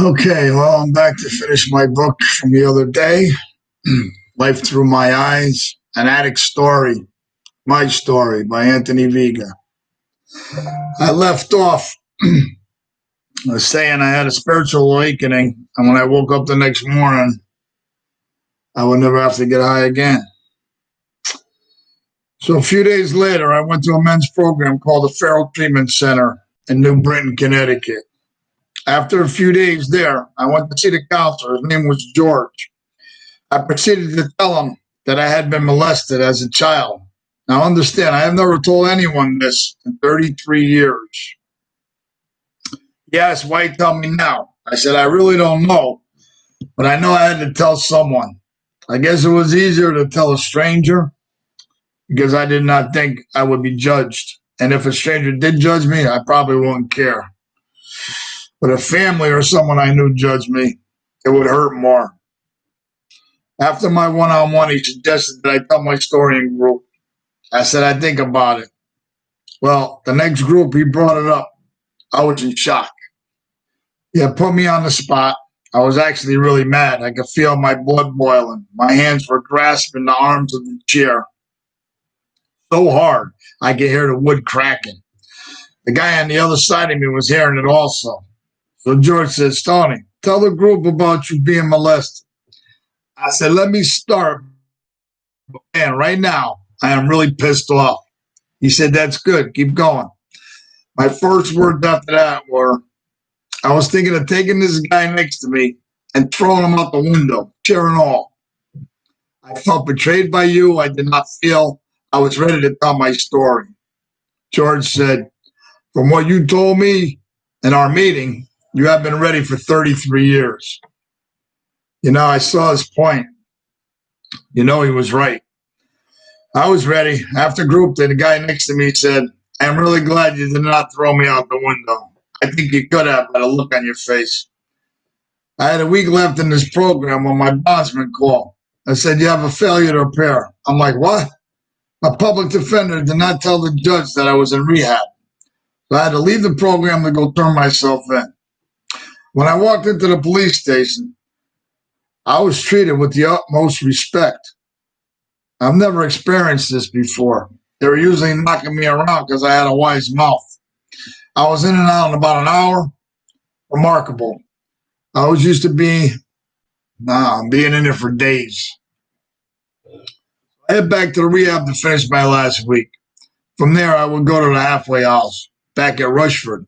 Okay, well, I'm back to finish my book from the other day, Life Through My Eyes, An Addict's Story, My Story by Anthony Vega. I left off saying I had a spiritual awakening, and when I woke up the next morning, I would never have to get high again. So a few days later, I went to a men's program called the Feral Treatment Center in New Britain, Connecticut. After a few days there, I went to see the counselor. His name was George. I proceeded to tell him that I had been molested as a child. Now, understand, I have never told anyone this in 33 years. He asked, why you tell me now? I said, I really don't know, but I know I had to tell someone. I guess it was easier to tell a stranger because I did not think I would be judged. And if a stranger did judge me, I probably wouldn't care. But if family or someone I knew judged me, it would hurt more. After my one-on-one, he suggested that I tell my story in group. I said, I'd think about it. Well, the next group, he brought it up. I was in shock. He had put me on the spot. I was actually really mad. I could feel my blood boiling. My hands were grasping the arms of the chair so hard I could hear the wood cracking. The guy on the other side of me was hearing it also. So George says, Tony, tell the group about you being molested. I said, let me start. Man, right now, I am really pissed off. He said, that's good. Keep going. My first words after that were, I was thinking of taking this guy next to me and throwing him out the window, chair and all. I felt betrayed by you. I did not feel I was ready to tell my story. George said, from what you told me in our meeting, you have been ready for 33 years. You know, I saw his point. You know, he was right. I was ready. After group day, the guy next to me said, I'm really glad you did not throw me out the window. I think you could have by the look on your face. I had a week left in this program when my bondsman called. I said, you have a failure to appear. I'm like, what? A public defender did not tell the judge that I was in rehab. So I had to leave the program to go turn myself in. When I walked into the police station, I was treated with the utmost respect. I've never experienced this before. They were usually knocking me around because I had a wise mouth. I was in and out in about an hour. Remarkable. I was used to being in there for days. I head back to the rehab to finish my last week. From there, I would go to the halfway house back at Rushford.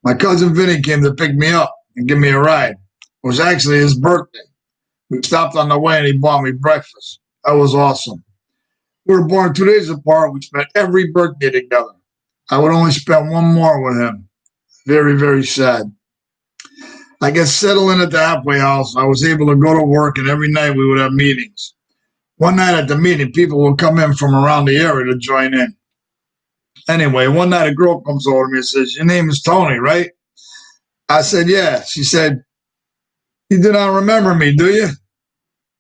My cousin Vinny came to pick me up and give me a ride. It was actually his birthday. We stopped on the way and he bought me breakfast. That was awesome. We were born 2 days apart. We spent every birthday together. I would only spend one more with him. Very, very sad. I got settled in at the halfway house. I was able to go to work, and every night we would have meetings. One night at the meeting, people would come in from around the area to join in. Anyway, one night a girl comes over to me and says, your name is Tony, right? I said, yeah. She said, you do not remember me, do you?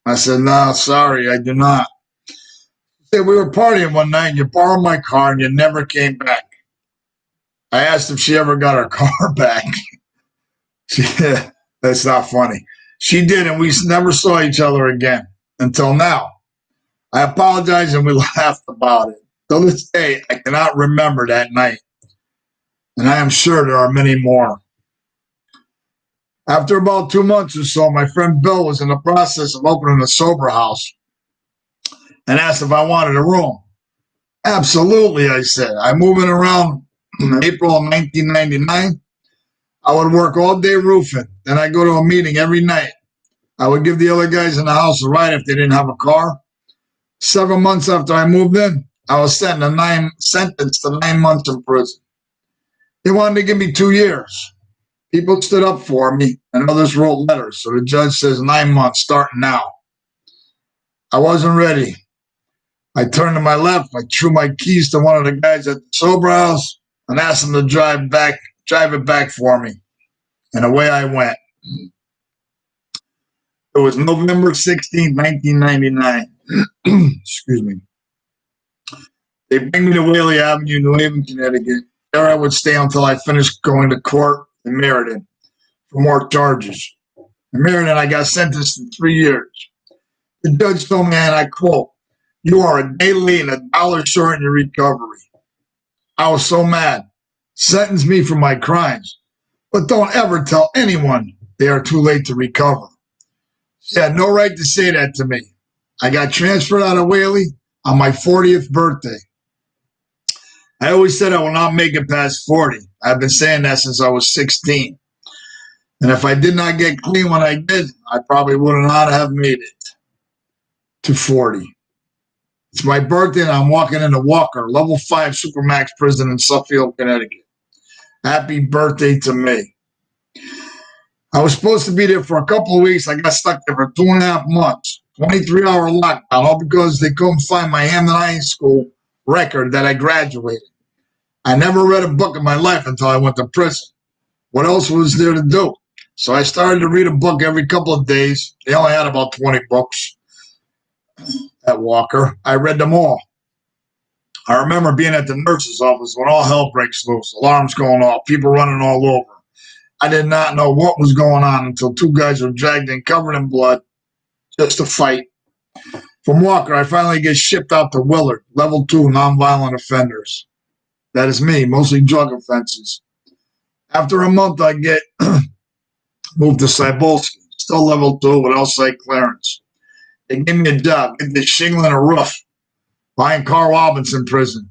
I said, no, sorry, I do not. She said, we were partying one night, and you borrowed my car, and you never came back. I asked if she ever got her car back. That's not funny. She did, and we never saw each other again until now. I apologized, and we laughed about it. To this day, I cannot remember that night, and I am sure there are many more. After about 2 months or so, my friend Bill was in the process of opening a sober house and asked if I wanted a room. Absolutely, I said. I moved in around April of 1999. I would work all day roofing. Then I'd go to a meeting every night. I would give the other guys in the house a ride if they didn't have a car. 7 months after I moved in, I was sentenced to 9 months in prison. They wanted to give me 2 years. People stood up for me, and others wrote letters. So the judge says 9 months, starting now. I wasn't ready. I turned to my left. I threw my keys to one of the guys at the sober house and asked him to drive it back for me. And away I went. It was November 16th, 1999. Excuse me. They bring me to Whaley Avenue, New Haven, Connecticut. There I would stay until I finished going to court in Meriden. for more charges. In Maryland, I got sentenced to 3 years. The judge told me, and I quote, "You are a day late and $1 short in your recovery." I was so mad. Sentence me for my crimes, but don't ever tell anyone they are too late to recover. She had no right to say that to me. I got transferred out of Whaley on my 40th birthday. I always said I will not make it past 40. I've been saying that since I was 16. And if I did not get clean when I did, I probably would not have made it to 40. It's my birthday and I'm walking into Walker, level 5 Supermax prison in Suffield, Connecticut. Happy birthday to me. I was supposed to be there for a couple of weeks. I got stuck there for 2.5 months. 23-hour lockdown, all because they couldn't find my Hamden High School record that I graduated. I never read a book in my life until I went to prison. What else was there to do? So I started to read a book every couple of days. They only had about 20 books at Walker. I read them all. I remember being at the nurse's office when all hell breaks loose, alarms going off, people running all over. I did not know what was going on until 2 guys were dragged in, covered in blood, just to fight. From Walker, I finally get shipped out to Willard, level 2 nonviolent offenders. That is me, mostly drug offenses. After a month, I get moved to Cybulski, still level 2 with outside clearance. They gave me a job, get this shingling a roof behind Carl Robinson prison.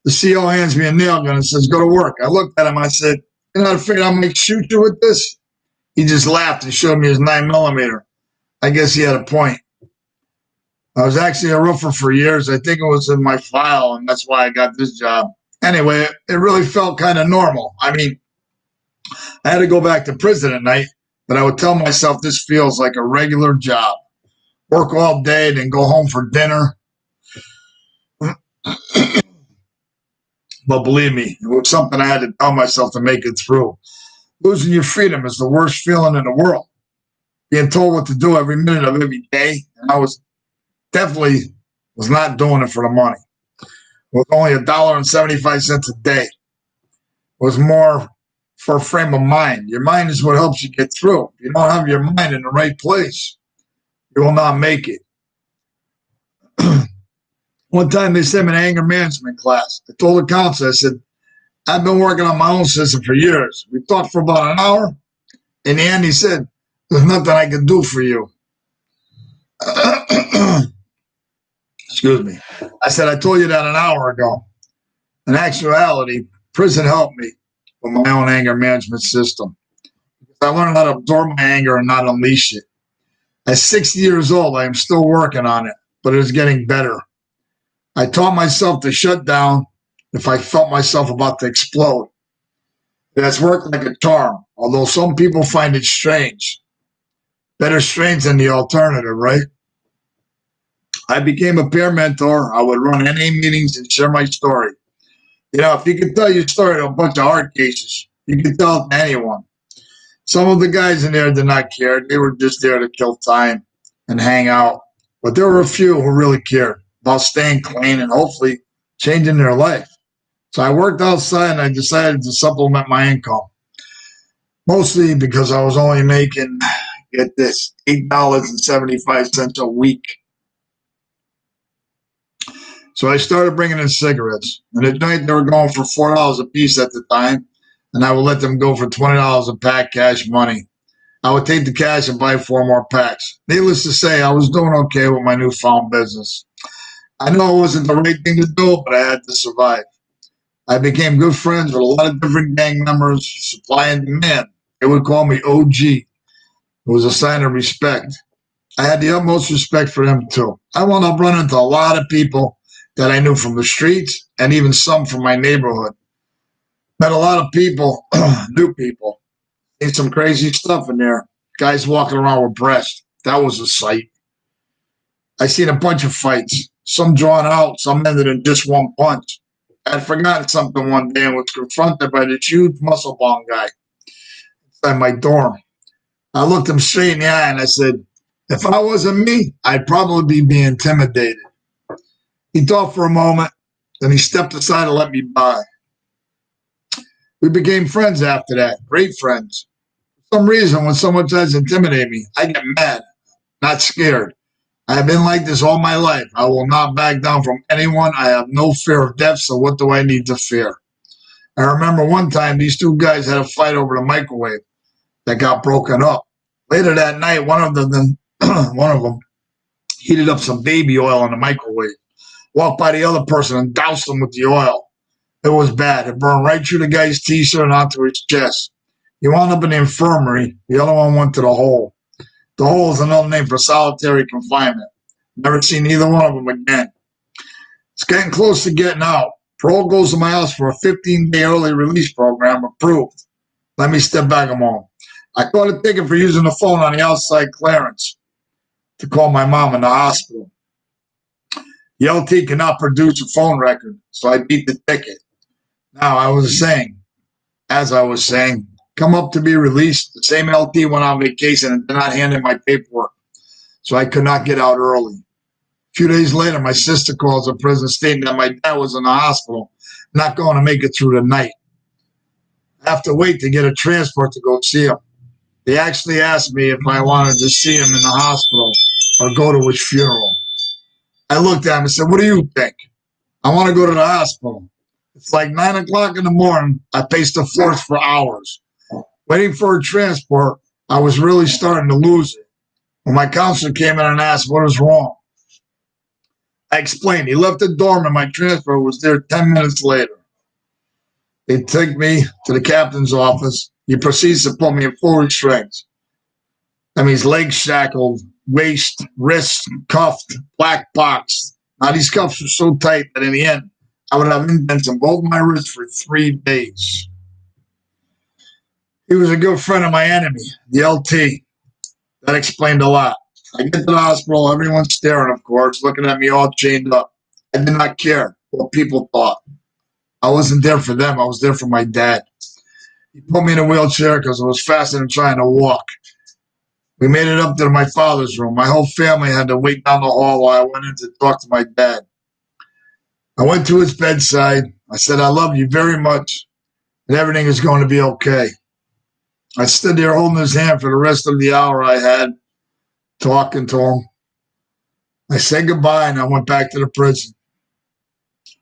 The CO hands me a nail gun and says, "Go to work." I looked at him, I said, "You're not afraid I might shoot you with this?" He just laughed and showed me his 9mm. I guess he had a point. I was actually a roofer for years. I think it was in my file, and that's why I got this job. Anyway, it really felt kind of normal. I mean, I had to go back to prison at night, but I would tell myself this feels like a regular job. Work all day, then go home for dinner. But believe me, it was something I had to tell myself to make it through. Losing your freedom is the worst feeling in the world. Being told what to do every minute of every day, and I was definitely not doing it for the money. It was only $1.75 a day. It was more for a frame of mind. Your mind is what helps you get through. If you don't have your mind in the right place, you will not make it. One time they sent me an anger management class. I told the counselor, I said, "I've been working on my own system for years." We talked for about an hour. In the end, he said, "There's nothing I can do for you." Excuse me. I said, "I told you that an hour ago." In actuality, prison helped me with my own anger management system. I learned how to absorb my anger and not unleash it. At 60 years old, I am still working on it, but it is getting better. I taught myself to shut down if I felt myself about to explode. It has worked like a charm, although some people find it strange. Better strange than the alternative, right? I became a peer mentor. I would run NA meetings and share my story. You know, if you could tell your story to a bunch of hard cases, you could tell it to anyone. Some of the guys in there did not care. They were just there to kill time and hang out. But there were a few who really cared about staying clean and hopefully changing their life. So I worked outside and I decided to supplement my income. Mostly because I was only making, get this, $8.75 a week. So I started bringing in cigarettes. And at night they were going for $4 a piece at the time. And I would let them go for $20 a pack cash money. I would take the cash and buy 4 more packs. Needless to say, I was doing okay with my newfound business. I know it wasn't the right thing to do, but I had to survive. I became good friends with a lot of different gang members, supply and demand. They would call me OG. It was a sign of respect. I had the utmost respect for them, too. I wound up running into a lot of people that I knew from the streets and even some from my neighborhood. Met a lot of people, new people. Seen some crazy stuff in there. Guys walking around with breasts. That was a sight. I seen a bunch of fights. Some drawn out, some ended in just one punch. I had forgotten something one day and was confronted by this huge muscle bound guy inside my dorm. I looked him straight in the eye and I said, "If I wasn't me, I'd probably be intimidated." He thought for a moment, then he stepped aside and let me by. We became friends after that, great friends. For some reason, when someone tries to intimidate me, I get mad, not scared. I have been like this all my life. I will not back down from anyone. I have no fear of death, so what do I need to fear? I remember one time these two guys had a fight over the microwave that got broken up. Later that night, one of them heated up some baby oil in the microwave, walked by the other person and doused him with the oil. It was bad. It burned right through the guy's t-shirt and onto his chest. He wound up in the infirmary. The other one went to the hole. The hole is another name for solitary confinement. Never seen either one of them again. It's getting close to getting out. Parole goes to my house for a 15-day early release program approved. Let me step back a moment. I got a ticket for using the phone on the outside clearance to call my mom in the hospital. The LT cannot produce a phone record, so I beat the ticket. Now, as I was saying, come up to be released. The same LT went on vacation and did not hand in my paperwork, so I could not get out early. A few days later, my sister calls the prison stating that my dad was in the hospital, not going to make it through the night. I have to wait to get a transport to go see him. They actually asked me if I wanted to see him in the hospital or go to his funeral. I looked at him and said, "What do you think?" "I want to go to the hospital." It's like 9 o'clock in the morning. I paced the floors for hours. Waiting for a transport, I was really starting to lose it. When my counselor came in and asked what was wrong, I explained. He left the dorm and my transport was there 10 minutes later. They took me to the captain's office. He proceeds to put me in full restraints. That means legs shackled, waist, wrists cuffed, black box. Now these cuffs were so tight that in the end, I would have indents in both my wrists for 3 days. He was a good friend of my enemy, the LT. That explained a lot. I get to the hospital, everyone's staring, of course, looking at me all chained up. I did not care what people thought. I wasn't there for them. I was there for my dad. He put me in a wheelchair because I was faster than trying to walk. We made it up to my father's room. My whole family had to wait down the hall while I went in to talk to my dad. I went to his bedside. I said, "I love you very much, and everything is going to be okay." I stood there holding his hand for the rest of the hour I had, talking to him. I said goodbye, and I went back to the prison.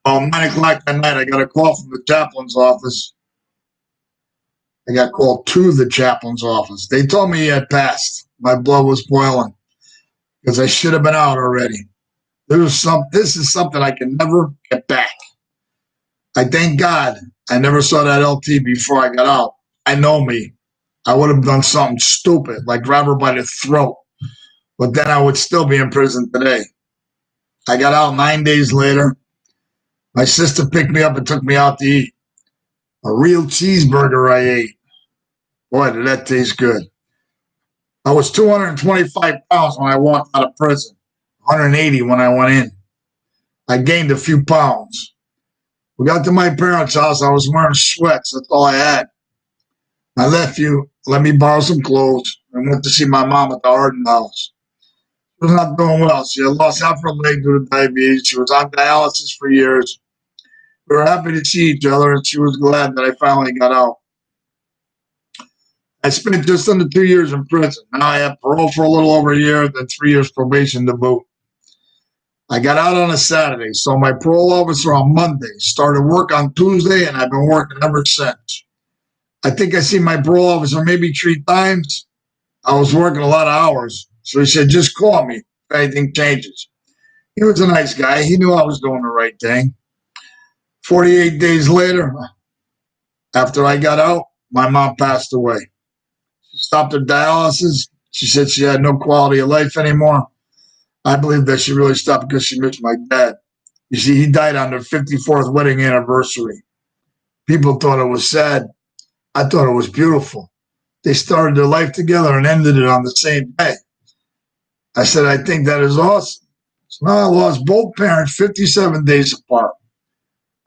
About 9 o'clock that night, I got a call from the chaplain's office. I got called to the chaplain's office. They told me he had passed. My blood was boiling because I should have been out already. This is something I can never get back. I thank God I never saw that LT before I got out. I know me. I would have done something stupid, like grab her by the throat. But then I would still be in prison today. I got out 9 days later. My sister picked me up and took me out to eat. A real cheeseburger I ate. Boy, did that taste good. I was 225 pounds when I walked out of prison, 180 when I went in. I gained a few pounds. We got to my parents' house. I was wearing sweats. That's all I had. My nephew let me borrow some clothes and went to see my mom at the Arden house. She was not doing well. She had lost half her leg due to diabetes. She was on dialysis for years. We were happy to see each other, and she was glad that I finally got out. I spent just under 2 years in prison. Now I have parole for a little over a year, then 3 years probation to boot. I got out on a Saturday, so my parole officer on Monday started work on Tuesday, and I've been working ever since. I think I seen my parole officer maybe 3 times. I was working a lot of hours, so he said, "Just call me if anything changes." He was a nice guy. He knew I was doing the right thing. 48 days later, after I got out, my mom passed away. She stopped her dialysis. She said she had no quality of life anymore. I believe that she really stopped because she missed my dad. You see, he died on their 54th wedding anniversary. People thought it was sad. I thought it was beautiful. They started their life together and ended it on the same day. I said, I think that is awesome. So now I lost both parents 57 days apart.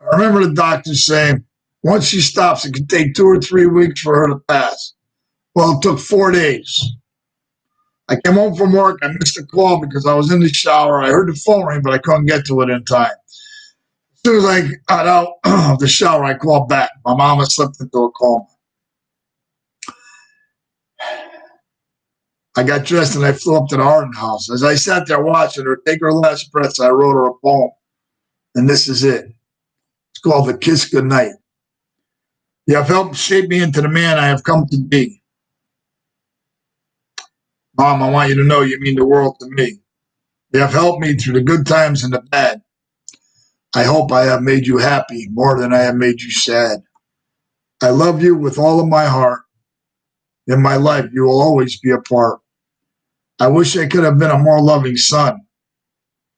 I remember the doctor saying, once she stops, it could take 2 or 3 weeks for her to pass. Well, it took 4 days. I came home from work. I missed a call because I was in the shower. I heard the phone ring, but I couldn't get to it in time. As soon as I got out of the shower, I called back. My mom had slipped into a coma. I got dressed and I flew up to the Arden house. As I sat there watching her take her last breaths, I wrote her a poem. And this is it. It's called The Kiss Goodnight. You have helped shape me into the man I have come to be. Mom, I want you to know you mean the world to me. You have helped me through the good times and the bad. I hope I have made you happy more than I have made you sad. I love you with all of my heart. In my life, you will always be a part. I wish I could have been a more loving son.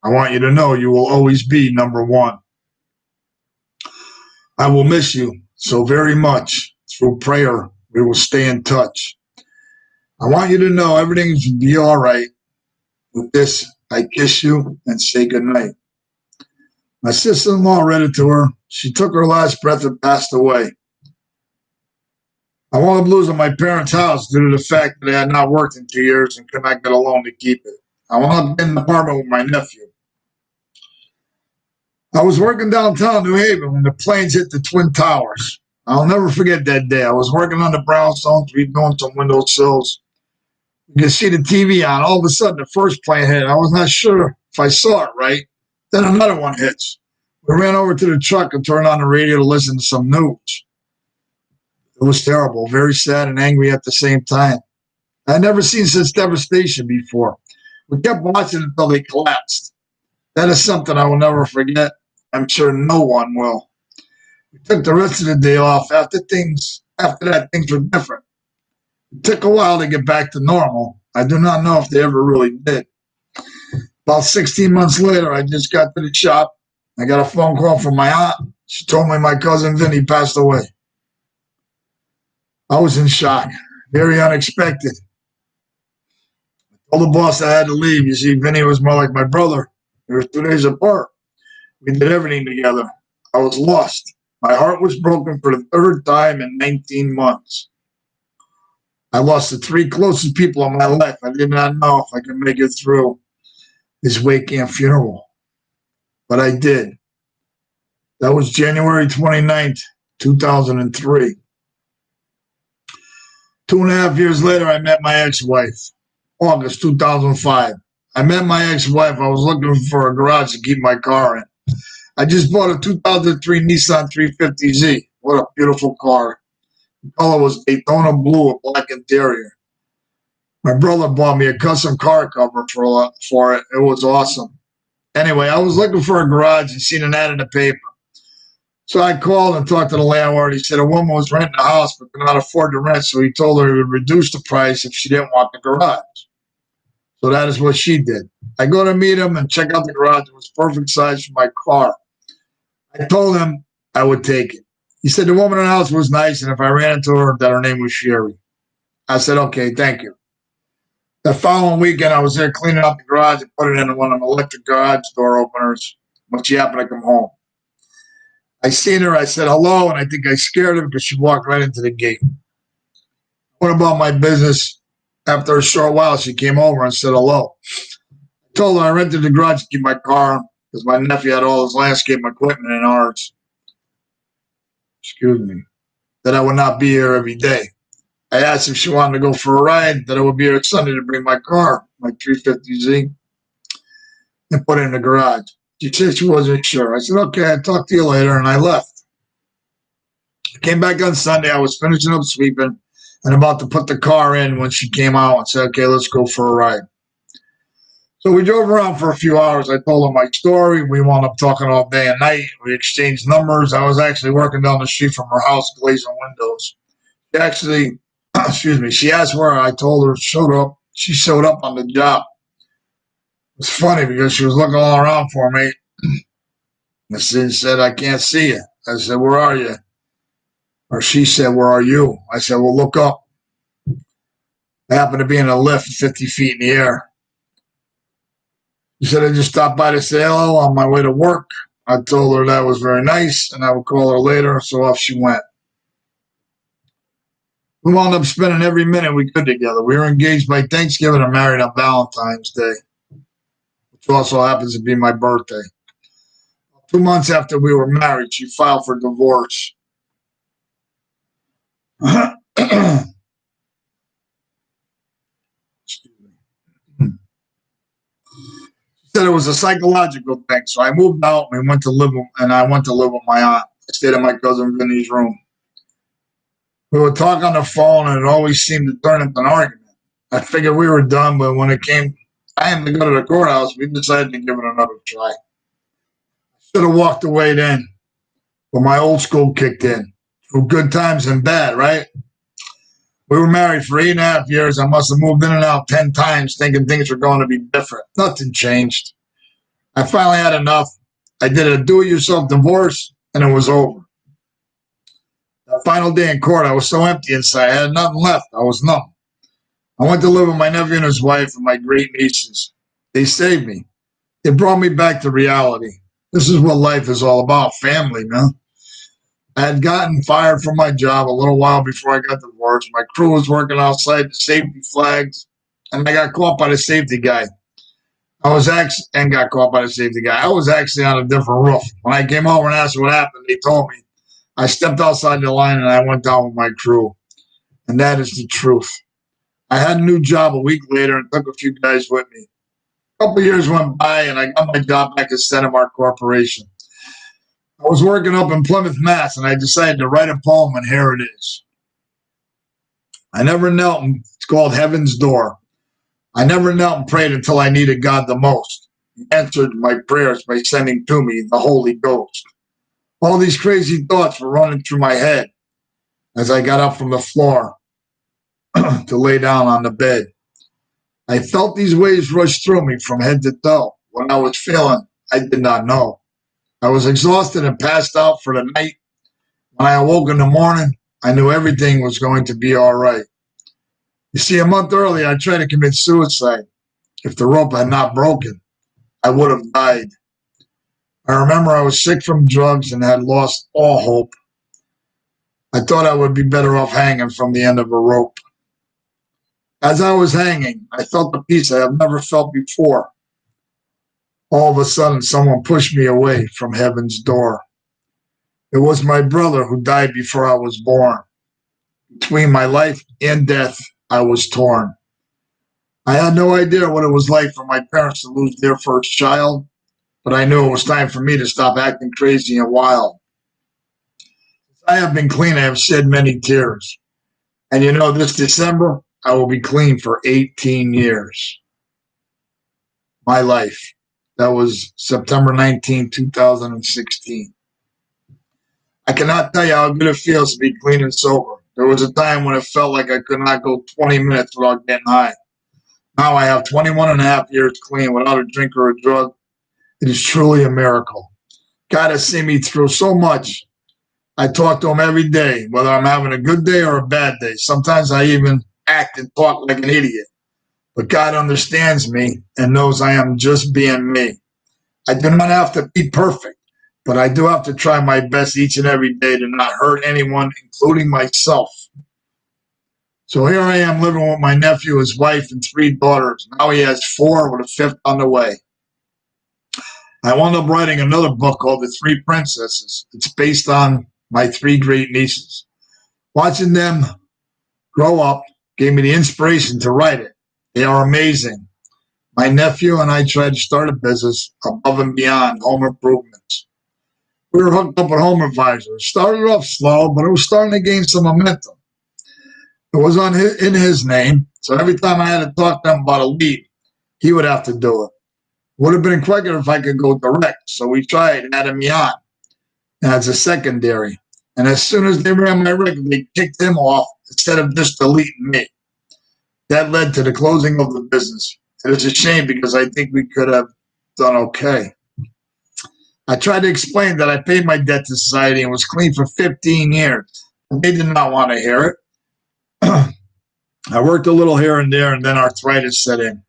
I want you to know you will always be number one. I will miss you so very much. Through prayer, we will stay in touch. I want you to know everything's going to be all right. With this, I kiss you and say goodnight. My sister-in-law read it to her. She took her last breath and passed away. I wound up losing my parents' house due to the fact that I had not worked in 2 years and could not get a loan to keep it. I wound up in an apartment with my nephew. I was working downtown New Haven when the planes hit the Twin Towers. I'll never forget that day. I was working on the brownstones, redoing some window sills. You can see the TV on. All of a sudden, the first plane hit. I was not sure if I saw it right. Then another one hits. We ran over to the truck and turned on the radio to listen to some news. It was terrible, very sad and angry at the same time. I had never seen such devastation before. We kept watching until they collapsed. That is something I will never forget. I'm sure no one will. We took the rest of the day off. After that, things were different. It took a while to get back to normal. I do not know if they ever really did. About 16 months later, I just got to the shop. I got a phone call from my aunt. She told me my cousin Vinny passed away. I was in shock, very unexpected. I told the boss I had to leave. You see, Vinny was more like my brother. We were 2 days apart. We did everything together. I was lost. My heart was broken for the third time in 19 months. I lost the three closest people in my life. I did not know if I could make it through his wake and funeral, but I did. That was January 29th, 2003. 2.5 years later, I met my ex-wife, August 2005. I met my ex-wife. I was looking for a garage to keep my car in. I just bought a 2003 Nissan 350Z. What a beautiful car. The color was Daytona blue with black interior. My brother bought me a custom car cover for it. It was awesome. Anyway, I was looking for a garage and seen an ad in the paper. So I called and talked to the landlord. He said a woman was renting a house but could not afford to rent, so he told her he would reduce the price if she didn't want the garage. So that is what she did. I go to meet him and check out the garage. It was perfect size for my car. I told him I would take it. He said the woman in the house was nice, and if I ran into her, that her name was Sherry. I said, okay, thank you. The following weekend, I was there cleaning out the garage and put it in one of them electric garage door openers when she happened to come home. I seen her, I said hello, and I think I scared her because she walked right into the gate. I went about my business. After a short while, she came over and said hello. I told her I rented the garage to keep my car because my nephew had all his landscape equipment in ours. Excuse me. That I would not be here every day. I asked if she wanted to go for a ride, that I would be here Sunday to bring my car, my 350Z, and put it in the garage. She said she wasn't sure. I said, okay, I'll talk to you later, and I left. I came back on Sunday. I was finishing up sweeping and about to put the car in when she came out and said, okay, let's go for a ride. So we drove around for a few hours. I told her my story. We wound up talking all day and night. We exchanged numbers. I was actually working down the street from her house, glazing windows. She actually, she asked where. I told her showed up. She showed up on the job. It's funny because she was looking all around for me. And she said, I can't see you. I said, where are you? Or she said, where are you? I said, well, look up. I happened to be in a lift 50 feet in the air. She said, I just stopped by to say hello on my way to work. I told her that was very nice, and I would call her later, so off she went. We wound up spending every minute we could together. We were engaged by Thanksgiving and married on Valentine's Day, which also happens to be my birthday. 2 months after we were married, she filed for divorce. Said it was a psychological thing. So I moved out and I went to live with my aunt. I stayed in my cousin Vinny's room. We would talk on the phone, and it always seemed to turn into an argument. I figured we were done, but when it came time to go to the courthouse, we decided to give it another try. Should have walked away then, but my old school kicked in. Through good times and bad, right? We were married for 8.5 years. I must have moved in and out 10 times thinking things were going to be different. Nothing changed. I finally had enough. I did a do-it-yourself divorce, and it was over. The final day in court, I was so empty inside. I had nothing left. I was numb. I went to live with my nephew and his wife and my great nieces. They saved me. They brought me back to reality. This is what life is all about, family, man. I had gotten fired from my job a little while before I got divorced. My crew was working outside the safety flags, and I got caught by the safety guy. I was actually on a different roof. When I came over and asked what happened, they told me. I stepped outside the line and I went down with my crew. And that is the truth. I had a new job a week later and took a few guys with me. A couple of years went by and I got my job back at Centimar Corporation. I was working up in Plymouth, Mass, and I decided to write a poem, and here it is. I never knelt, it's called Heaven's Door. I never knelt and prayed until I needed God the most. He answered my prayers by sending to me the Holy Ghost. All these crazy thoughts were running through my head as I got up from the floor to lay down on the bed. I felt these waves rush through me from head to toe. What I was feeling, I did not know. I was exhausted and passed out for the night. When I awoke in the morning, I knew everything was going to be all right. You see, a month earlier, I tried to commit suicide. If the rope had not broken, I would have died. I remember I was sick from drugs and had lost all hope. I thought I would be better off hanging from the end of a rope. As I was hanging, I felt a peace I have never felt before. All of a sudden, someone pushed me away from heaven's door. It was my brother who died before I was born. Between my life and death, I was torn. I had no idea what it was like for my parents to lose their first child, but I knew it was time for me to stop acting crazy and wild. Since I have been clean, I have shed many tears. And you know, this December, I will be clean for 18 years. My life. That was September 19, 2016. I cannot tell you how good it feels to be clean and sober. There was a time when it felt like I could not go 20 minutes without getting high. Now I have 21 and a half years clean without a drink or a drug. It is truly a miracle. God has seen me through so much. I talk to him every day, whether I'm having a good day or a bad day. Sometimes I even act and talk like an idiot. But God understands me and knows I am just being me. I do not have to be perfect, but I do have to try my best each and every day to not hurt anyone, including myself. So here I am living with my nephew, his wife, and 3 daughters. Now he has 4 with a 5th on the way. I wound up writing another book called The 3 Princesses. It's based on my 3 great nieces. Watching them grow up gave me the inspiration to write it. They are amazing. My nephew and I tried to start a business above and beyond home improvements. We were hooked up with Home Advisor. It started off slow, but it was starting to gain some momentum. It was in his name, so every time I had to talk to him about a lead, he would have to do it. Would have been quicker if I could go direct, so we tried adding me on as a secondary. And as soon as they ran my record, they kicked him off instead of just deleting me. That led to the closing of the business. It is a shame because I think we could have done okay. I tried to explain that I paid my debt to society and was clean for 15 years. They did not want to hear it. I worked a little here and there, and then arthritis set in.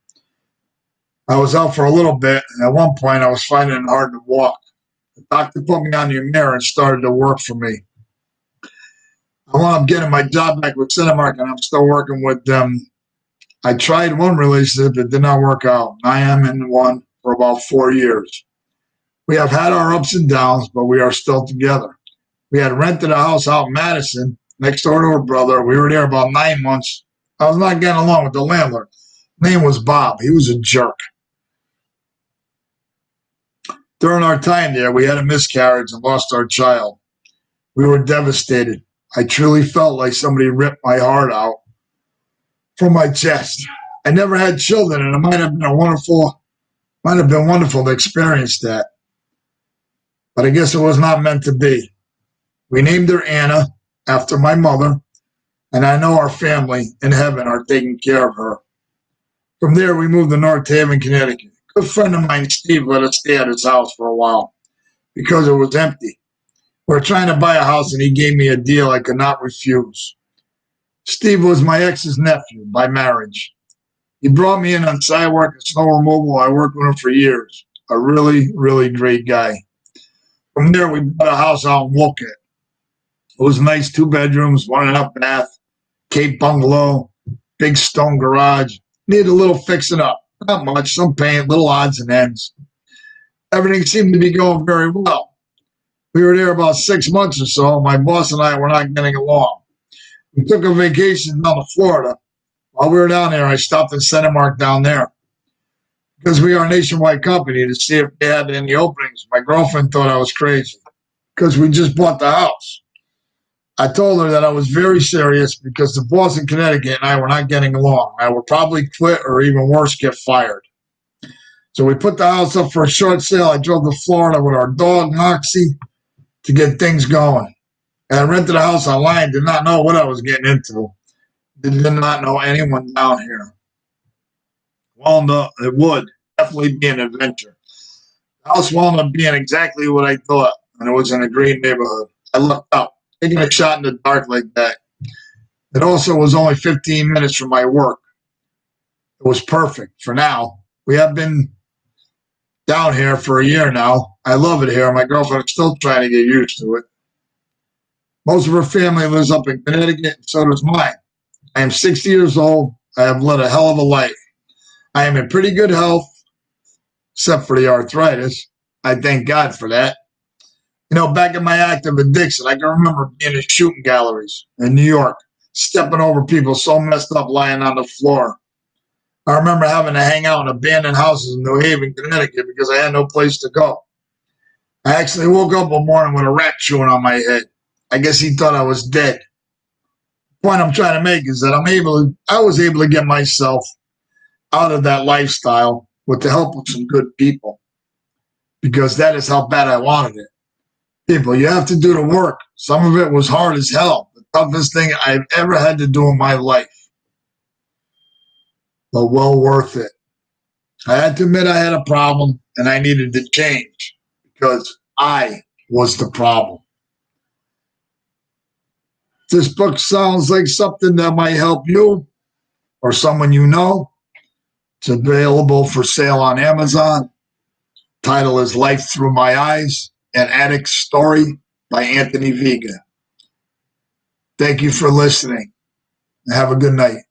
I was out for a little bit, and at one point I was finding it hard to walk. The doctor put me on the mirror and started to work for me. I wound up getting my job back with Cinemark, and I'm still working with them. I tried one relationship that did not work out. I am in one for about 4 years. We have had our ups and downs, but we are still together. We had rented a house out in Madison next door to her brother. We were there about 9 months. I was not getting along with the landlord. His name was Bob. He was a jerk. During our time there, we had a miscarriage and lost our child. We were devastated. I truly felt like somebody ripped my heart out from my chest. I never had children, and it might have been wonderful to experience that. But I guess it was not meant to be. We named her Anna after my mother, and I know our family in heaven are taking care of her. From there, we moved to North Haven, Connecticut. A good friend of mine, Steve, let us stay at his house for a while because it was empty. We were trying to buy a house, and he gave me a deal I could not refuse. Steve was my ex's nephew by marriage. He brought me in on side work and snow removal. I worked with him for years. A really, really great guy. From there, we bought a house out in Woolkit. It was nice, 2 bedrooms, 1.5 bath, Cape bungalow, big stone garage. Needed a little fixing up. Not much, some paint, little odds and ends. Everything seemed to be going very well. We were there about 6 months or so. My boss and I were not getting along. We took a vacation down to Florida. While we were down there, I stopped in Centermark down there because we are a nationwide company to see if they had any openings. My girlfriend thought I was crazy because we just bought the house. I told her that I was very serious because the boss in Connecticut and I were not getting along. I would probably quit or even worse, get fired. So we put the house up for a short sale. I drove to Florida with our dog, Moxie, to get things going. And I rented a house online, did not know what I was getting into. Did not know anyone down here. Well, no, it would definitely be an adventure. The house wound up being exactly what I thought, and it was in a great neighborhood. I lucked out. Taking a shot in the dark like that. It also was only 15 minutes from my work. It was perfect for now. We have been down here for a year now. I love it here. My girlfriend is still trying to get used to it. Most of her family lives up in Connecticut, and so does mine. I am 60 years old. I have led a hell of a life. I am in pretty good health, except for the arthritis. I thank God for that. You know, back in my active addiction, I can remember being in shooting galleries in New York, stepping over people so messed up lying on the floor. I remember having to hang out in abandoned houses in New Haven, Connecticut, because I had no place to go. I actually woke up one morning with a rat chewing on my head. I guess he thought I was dead. The point I'm trying to make is that I was able to get myself out of that lifestyle with the help of some good people, because that is how bad I wanted it. People, you have to do the work. Some of it was hard as hell. The toughest thing I've ever had to do in my life. But well worth it. I had to admit I had a problem and I needed to change because I was the problem. This book sounds like something that might help you or someone you know. It's available for sale on Amazon. Title is Life Through My Eyes, an Addicts Story by Anthony Vega. Thank you for listening and have a good night.